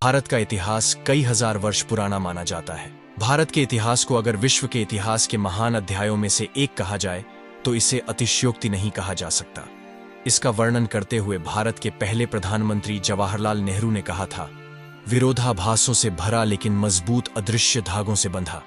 भारत का इतिहास कई हजार वर्ष पुराना माना जाता है। भारत के इतिहास को अगर विश्व के इतिहास के महान अध्यायों में से एक कहा जाए तो इसे अतिशयोक्ति नहीं कहा जा सकता। इसका वर्णन करते हुए भारत के पहले प्रधानमंत्री जवाहरलाल नेहरू ने कहा था, विरोधाभासों से भरा लेकिन मजबूत अदृश्य धागों से बंधा।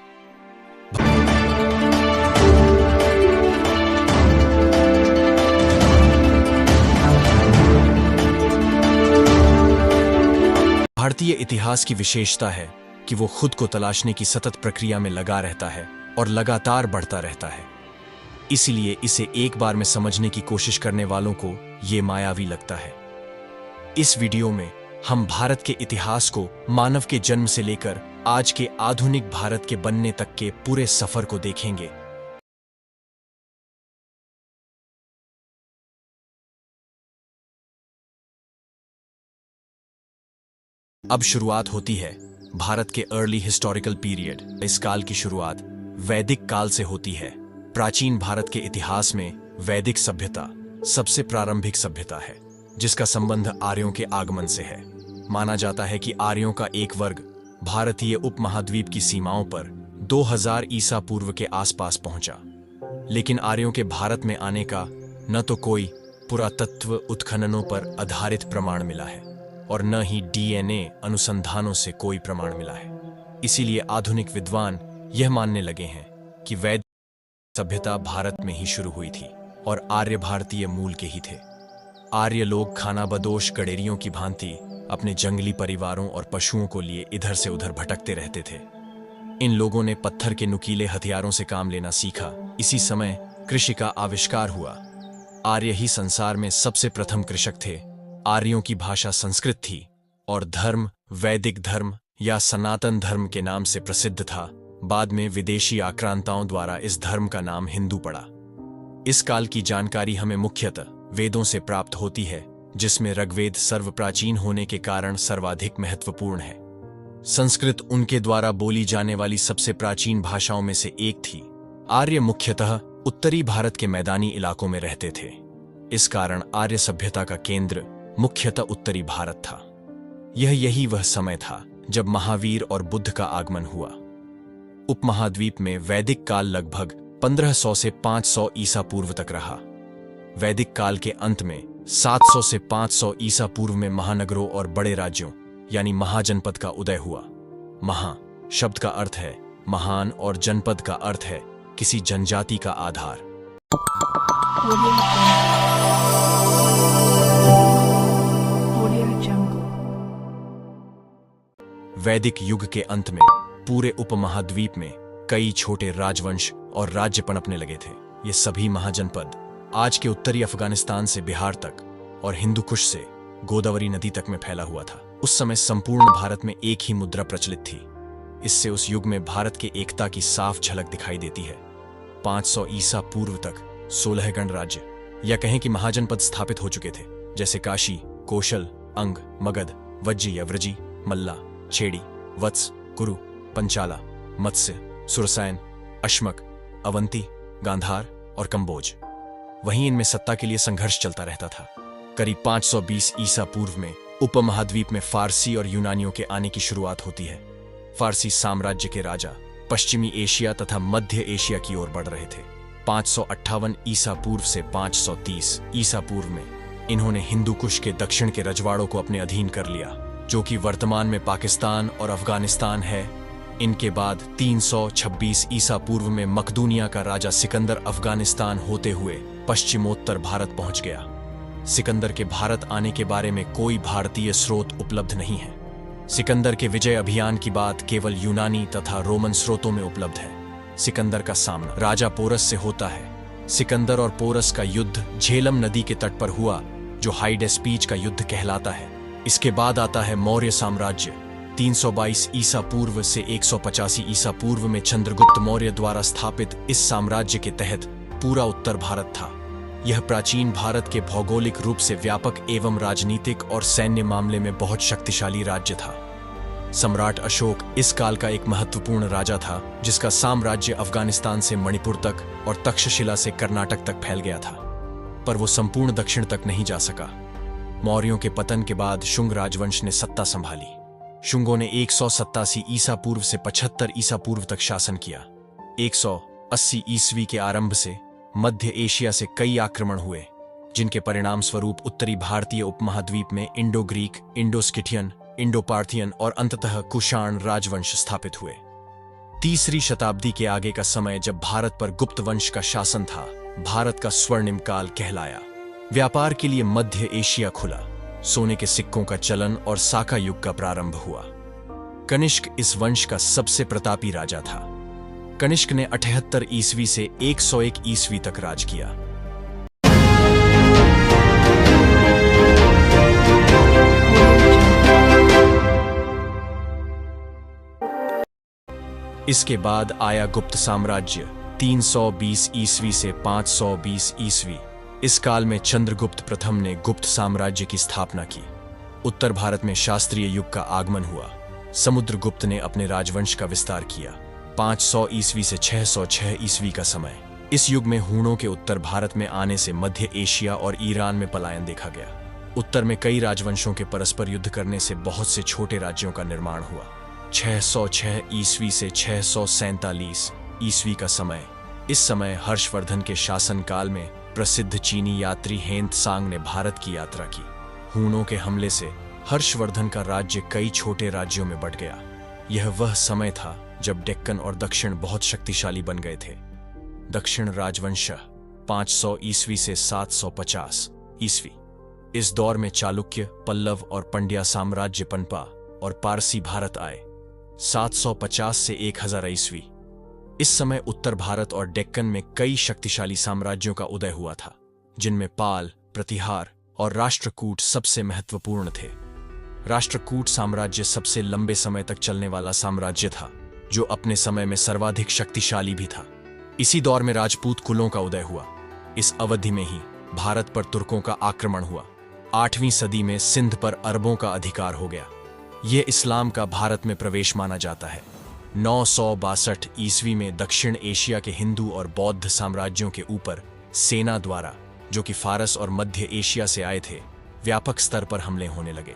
भारतीय इतिहास की विशेषता है कि वो खुद को तलाशने की सतत प्रक्रिया में लगा रहता है और लगातार बढ़ता रहता है। इसलिए इसे एक बार में समझने की कोशिश करने वालों को ये मायावी लगता है। इस वीडियो में हम भारत के इतिहास को मानव के जन्म से लेकर आज के आधुनिक भारत के बनने तक के पूरे सफर को देखेंगे। अब शुरुआत होती है भारत के अर्ली हिस्टोरिकल पीरियड। इस काल की शुरुआत वैदिक काल से होती है। प्राचीन भारत के इतिहास में वैदिक सभ्यता सबसे प्रारंभिक सभ्यता है, जिसका संबंध आर्यों के आगमन से है। माना जाता है कि आर्यों का एक वर्ग भारतीय उपमहाद्वीप की सीमाओं पर 2000 ईसा पूर्व के आसपास पहुंचा, लेकिन आर्यों के भारत में आने का न तो कोई पुरातत्व उत्खननों पर आधारित प्रमाण मिला है और न ही डीएनए अनुसंधानों से कोई प्रमाण मिला है। इसीलिए आधुनिक विद्वान यह मानने लगे हैं कि वैदिक सभ्यता भारत में ही शुरू हुई थी और आर्य भारतीय मूल के ही थे। आर्य लोग खानाबदोश गडेरियों की भांति अपने जंगली परिवारों और पशुओं को लिए इधर से उधर भटकते रहते थे। इन लोगों ने पत्थर के नुकीले हथियारों से काम लेना सीखा। इसी समय कृषि का आविष्कार हुआ। आर्य ही संसार में सबसे प्रथम कृषक थे। आर्यों की भाषा संस्कृत थी और धर्म वैदिक धर्म या सनातन धर्म के नाम से प्रसिद्ध था। बाद में विदेशी आक्रांताओं द्वारा इस धर्म का नाम हिंदू पड़ा। इस काल की जानकारी हमें मुख्यतः वेदों से प्राप्त होती है, जिसमें ऋग्वेद सर्वप्राचीन होने के कारण सर्वाधिक महत्वपूर्ण है। संस्कृत उनके द्वारा बोली जाने वाली सबसे प्राचीन भाषाओं में से एक थी। आर्य मुख्यतः उत्तरी भारत के मैदानी इलाकों में रहते थे। इस कारण आर्य सभ्यता का केंद्र मुख्यतः उत्तरी भारत था। यही वह समय था जब महावीर और बुद्ध का आगमन हुआ। उपमहाद्वीप में वैदिक काल लगभग 1500 से 500 ईसा पूर्व तक रहा। वैदिक काल के अंत में 700 से 500 ईसा पूर्व में महानगरों और बड़े राज्यों यानी महाजनपद का उदय हुआ। महा शब्द का अर्थ है महान और जनपद का अर्थ है किसी जनजाति का आधार। वैदिक युग के अंत में पूरे उपमहाद्वीप में कई छोटे राजवंश और राज्य पनपने लगे थे। ये सभी महाजनपद आज के उत्तरी अफगानिस्तान से बिहार तक और हिंदू कुश से गोदावरी नदी तक में फैला हुआ था। उस समय संपूर्ण भारत में एक ही मुद्रा प्रचलित थी। इससे उस युग में भारत के एकता की साफ झलक दिखाई देती है। 500 ईसा पूर्व तक 16 गणराज्य या कहें कि महाजनपद स्थापित हो चुके थे, जैसे काशी, कौशल, अंग, मगध, वज्जी, यव्रजी, मल्ला, छेड़ी, वत्स, कुरु, पंचाला, मत्स्य, सुरसैन, अश्मक, अवंती, गांधार और कंबोज। वहीं इनमें सत्ता के लिए संघर्ष चलता रहता था। करीब 520 ईसा पूर्व में उपमहाद्वीप में फारसी और यूनानियों के आने की शुरुआत होती है। फारसी साम्राज्य के राजा पश्चिमी एशिया तथा मध्य एशिया की ओर बढ़ रहे थे। 558 ईसा पूर्व से 530 ईसा पूर्व में इन्होंने हिंदू कुश के दक्षिण के रजवाड़ों को अपने अधीन कर लिया, जो कि वर्तमान में पाकिस्तान और अफगानिस्तान है। इनके बाद 326 ईसा पूर्व में मकदूनिया का राजा सिकंदर अफगानिस्तान होते हुए पश्चिमोत्तर भारत पहुंच गया। सिकंदर के भारत आने के बारे में कोई भारतीय स्रोत उपलब्ध नहीं है। सिकंदर के विजय अभियान की बात केवल यूनानी तथा रोमन स्रोतों में उपलब्ध है। सिकंदर का सामना राजा पोरस से होता है। सिकंदर और पोरस का युद्ध झेलम नदी के तट पर हुआ, जो हाइडेस्पीच का युद्ध कहलाता है। इसके बाद आता है मौर्य साम्राज्य। 322 ईसा पूर्व से 185 ईसा पूर्व में चंद्रगुप्त मौर्य द्वारा स्थापित इस साम्राज्य के तहत पूरा उत्तर भारत था। यह प्राचीन भारत के भौगोलिक रूप से व्यापक एवं राजनीतिक और सैन्य मामले में बहुत शक्तिशाली राज्य था। सम्राट अशोक इस काल का एक महत्वपूर्ण राजा था, जिसका साम्राज्य अफगानिस्तान से मणिपुर तक और तक्षशिला से कर्नाटक तक फैल गया था, पर वो संपूर्ण दक्षिण तक नहीं जा सका। मौर्यों के पतन के बाद शुंग राजवंश ने सत्ता संभाली। शुंगों ने 187 ईसा पूर्व से 75 ईसा पूर्व तक शासन किया। 180 ईस्वी के आरंभ से मध्य एशिया से कई आक्रमण हुए, जिनके परिणाम स्वरूप उत्तरी भारतीय उपमहाद्वीप में Indo Greek, Indo Scythian, Indo Parthian और अंततः कुषाण राजवंश स्थापित हुए। तीसरी शताब्दी के आगे का समय, जब भारत पर गुप्त वंश का शासन था, भारत का स्वर्णिम काल कहलाया। व्यापार के लिए मध्य एशिया खुला, सोने के सिक्कों का चलन और साका युग का प्रारंभ हुआ। कनिष्क इस वंश का सबसे प्रतापी राजा था। कनिष्क ने 78 ईस्वी से 101 ईस्वी तक राज किया। इसके बाद आया गुप्त साम्राज्य 320 ईस्वी से 520 ईस्वी। इस काल में चंद्रगुप्त प्रथम ने गुप्त साम्राज्य की स्थापना की। उत्तर भारत में शास्त्रीय युग का आगमन हुआ। समुद्रगुप्त ने अपने राजवंश का विस्तार किया। 500 ईस्वी से 606 ईस्वी का समय। इस युग में हूणों के उत्तर भारत में आने से मध्य एशिया और ईरान में पलायन देखा गया। उत्तर में कई राजवंशों के परस्पर युद्ध करने से बहुत से छोटे राज्यों का निर्माण हुआ। 606 ईस्वी से 647 ईस्वी का समय। इस समय हर्षवर्धन के शासनकाल में प्रसिद्ध चीनी यात्री हेन त्सांग ने भारत की यात्रा की। हूणों के हमले से हर्षवर्धन का राज्य कई छोटे राज्यों में बंट गया। यह वह समय था जब डेक्कन और दक्षिण बहुत शक्तिशाली बन गए थे। दक्षिण राजवंश 500 ईस्वी से 750 ईस्वी। इस दौर में चालुक्य, पल्लव और पंड्या साम्राज्य पनपा और पारसी भारत आए। 750 से 1000 ईस्वी। इस समय उत्तर भारत और डेक्कन में कई शक्तिशाली साम्राज्यों का उदय हुआ था, जिनमें पाल, प्रतिहार और राष्ट्रकूट सबसे महत्वपूर्ण थे। राष्ट्रकूट साम्राज्य सबसे लंबे समय तक चलने वाला साम्राज्य था, जो अपने समय में सर्वाधिक शक्तिशाली भी था। इसी दौर में राजपूत कुलों का उदय हुआ। इस अवधि में ही भारत पर तुर्कों का आक्रमण हुआ। 8वीं सदी में सिंध पर अरबों का अधिकार हो गया। यह इस्लाम का भारत में प्रवेश माना जाता है। 962 ईस्वी में दक्षिण एशिया के हिंदू और बौद्ध साम्राज्यों के ऊपर सेना द्वारा, जो कि फारस और मध्य एशिया से आए थे, व्यापक स्तर पर हमले होने लगे।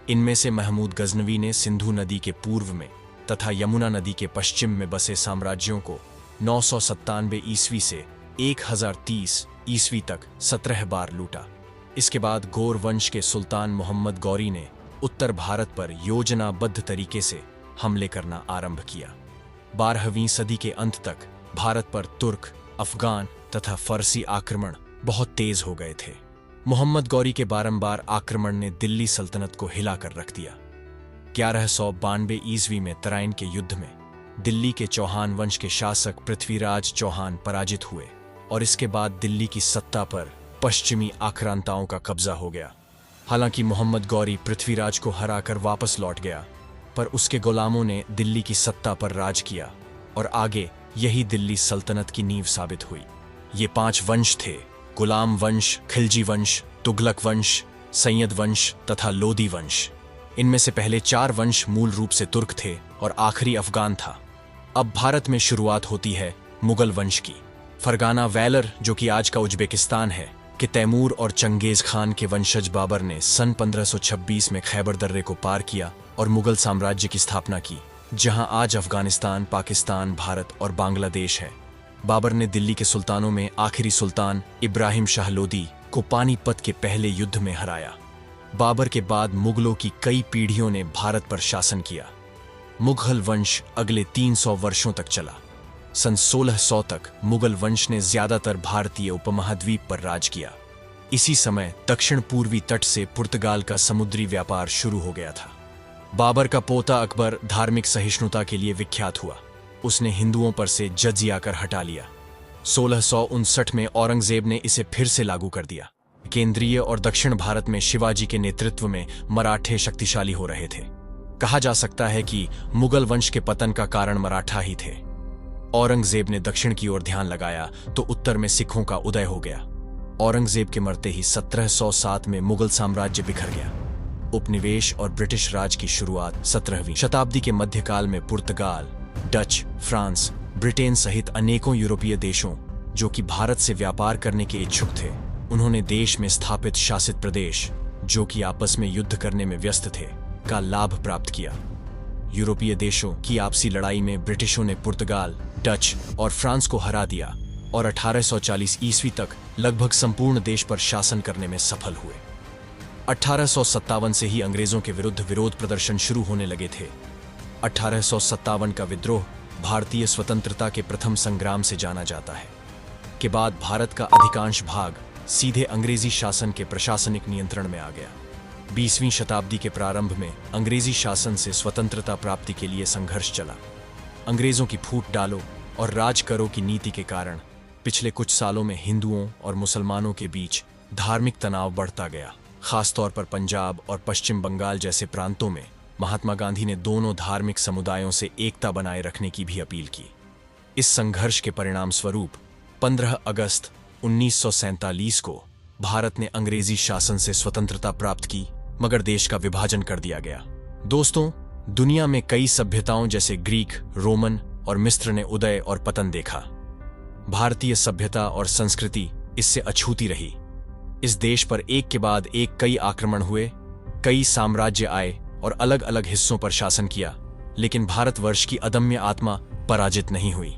इनमें से महमूद गजनवी ने सिंधु नदी के पूर्व में तथा यमुना नदी के पश्चिम में बसे साम्राज्यों को 997 ईस्वी से 1030 ईस्वी तक 17 बार लूटा। इसके बाद गौर वंश के सुल्तान मोहम्मद गौरी ने उत्तर भारत पर योजनाबद्ध तरीके से हमले करना आरंभ किया। 12वीं सदी के अंत तक भारत पर तुर्क, अफगान तथा फरसी आक्रमण बहुत तेज हो गए थे। मोहम्मद गौरी के बारंबार आक्रमण ने दिल्ली सल्तनत को हिलाकर रख दिया। 1192 ईस्वी में तराइन के युद्ध में दिल्ली के चौहान वंश के शासक पृथ्वीराज चौहान पराजित हुए और इसके बाद दिल्ली की सत्ता पर पश्चिमी आक्रांताओं का कब्जा हो गया। हालांकि मोहम्मद गौरी पृथ्वीराज को हराकर वापस लौट गया, पर उसके गुलामों ने दिल्ली की सत्ता पर राज किया और आगे यही दिल्ली सल्तनत की नींव साबित हुई। ये 5 वंश थे: गुलाम वंश, खिलजी वंश, तुगलक वंश, सैयद वंश तथा लोदी वंश। इनमें से पहले 4 वंश मूल रूप से तुर्क थे और आखिरी अफगान था। अब भारत में शुरुआत होती है मुगल वंश की। फरगाना वैलर, जो कि आज का उज्बेकिस्तान है, कि तैमूर और चंगेज खान के वंशज बाबर ने सन 1526 में खैबर दर्रे को पार किया और मुगल साम्राज्य की स्थापना की, जहां आज अफगानिस्तान, पाकिस्तान, भारत और बांग्लादेश है। बाबर ने दिल्ली के सुल्तानों में आखिरी सुल्तान इब्राहिम शाह लोदी को पानीपत के पहले युद्ध में हराया। बाबर के बाद मुगलों की कई पीढ़ियों ने भारत पर शासन किया। मुगल वंश अगले 300 वर्षों तक चला। सन 1600 तक मुगल वंश ने ज्यादातर भारतीय उपमहाद्वीप पर राज किया। इसी समय दक्षिण पूर्वी तट से पुर्तगाल का समुद्री व्यापार शुरू हो गया था। बाबर का पोता अकबर धार्मिक सहिष्णुता के लिए विख्यात हुआ। उसने हिंदुओं पर से जजिया कर हटा लिया। 1659 में औरंगजेब ने इसे फिर से लागू कर दिया। केंद्रीय और दक्षिण भारत में शिवाजी के नेतृत्व में मराठे शक्तिशाली हो रहे थे। कहा जा सकता है कि मुगल वंश के पतन का कारण मराठा ही थे। औरंगजेब ने दक्षिण की ओर ध्यान लगाया तो उत्तर में सिखों का उदय हो गया। औरंगजेब के मरते ही 1707 में मुगल साम्राज्य बिखर गया। उपनिवेश और ब्रिटिश राज की शुरुआत 17वीं शताब्दी के मध्यकाल में पुर्तगाल, डच, फ्रांस, ब्रिटेन सहित अनेकों यूरोपीय देशों, जो कि भारत से व्यापार करने के इच्छुक थे, उन्होंने देश में स्थापित शासित प्रदेश, जो कि आपस में युद्ध करने में व्यस्त थे, का लाभ प्राप्त किया। यूरोपीय देशों की आपसी लड़ाई में ब्रिटिशों ने पुर्तगाल, डच और फ्रांस को हरा दिया और 1840 ईस्वी तक लगभग संपूर्ण देश पर शासन करने में सफल हुए। 1857 से ही अंग्रेजों के विरुद्ध विरोध प्रदर्शन शुरू होने लगे थे। 1857 का विद्रोह भारतीय स्वतंत्रता के प्रथम संग्राम से जाना जाता है। के बाद भारत का अधिकांश भाग सीधे अंग्रेजी शासन के प्रशासनिक नियंत्रण में आ गया। 20वीं शताब्दी के प्रारंभ में अंग्रेजी शासन से स्वतंत्रता प्राप्ति के लिए संघर्ष चला। अंग्रेजों की फूट डालो और राज करो की नीति के कारण पिछले कुछ सालों में हिंदुओं और मुसलमानों के बीच धार्मिक तनाव बढ़ता गया। खासतौर पर पंजाब और पश्चिम बंगाल जैसे प्रांतों में महात्मा गांधी ने दोनों धार्मिक समुदायों से एकता बनाए रखने की भी अपील की। इस संघर्ष के परिणाम स्वरूप 15 अगस्त 1947 को भारत ने अंग्रेजी शासन से स्वतंत्रता प्राप्त की, मगर देश का विभाजन कर दिया गया। दोस्तों, दुनिया में कई सभ्यताओं जैसे ग्रीक, रोमन और मिस्र ने उदय और पतन देखा। भारतीय सभ्यता और संस्कृति इससे अछूती रही। इस देश पर एक के बाद एक कई आक्रमण हुए, कई साम्राज्य आए और अलग अलग हिस्सों पर शासन किया, लेकिन भारतवर्ष की अदम्य आत्मा पराजित नहीं हुई।